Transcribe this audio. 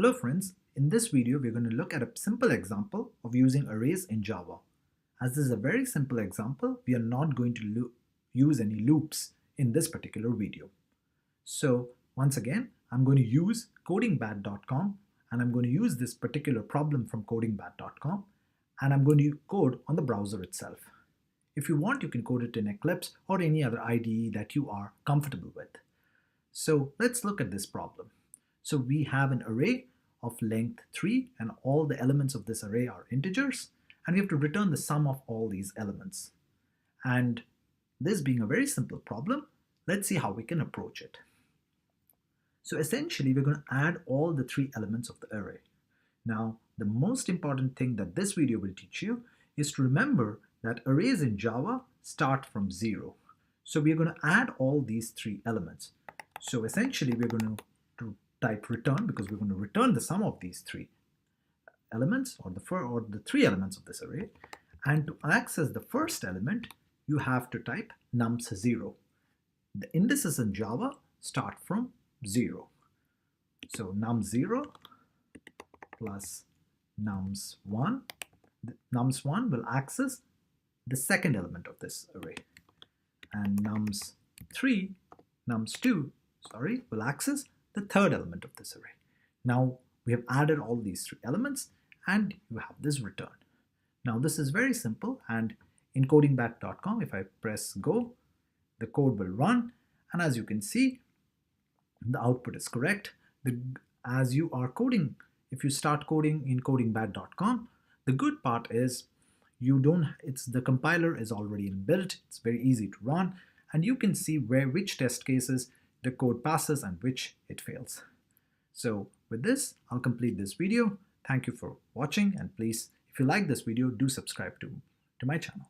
Hello friends, in this video we're going to look at a simple example of using arrays in Java. As this is a very simple example, we are not going to use any loops in this particular video. So once again, I'm going to use codingbat.com and I'm going to use this particular problem from codingbat.com and I'm going to code on the browser itself. If you want, you can code it in Eclipse or any other IDE that you are comfortable with. So let's look at this problem. So we have an array of length 3 and all the elements of this array are integers and we have to return the sum of all these elements. And this being a very simple problem, let's see how we can approach it. So essentially we're going to add all the 3 elements of the array. Now the most important thing that this video will teach you is to remember that arrays in Java start from 0. So we're going to add all these 3 elements. So essentially we're going to type return because we're going to return the sum of these 3 elements or the 3 elements of this array. And to access the first element, you have to type nums0. The indices in Java start from 0. So nums0 plus nums1. Nums1 will access the second element of this array. And nums2 will access the third element of this array. Now we have added all these 3 elements and you have this return. Now this is very simple, and in codingbat.com, if I press go, the code will run, and as you can see, the output is correct. As you are coding, if you start coding in codingbat.com, the good part is the compiler is already inbuilt. It's very easy to run, and you can see which test cases the code passes and which it fails. So with this, I'll complete this video. Thank you for watching, and please, if you like this video, do subscribe to my channel.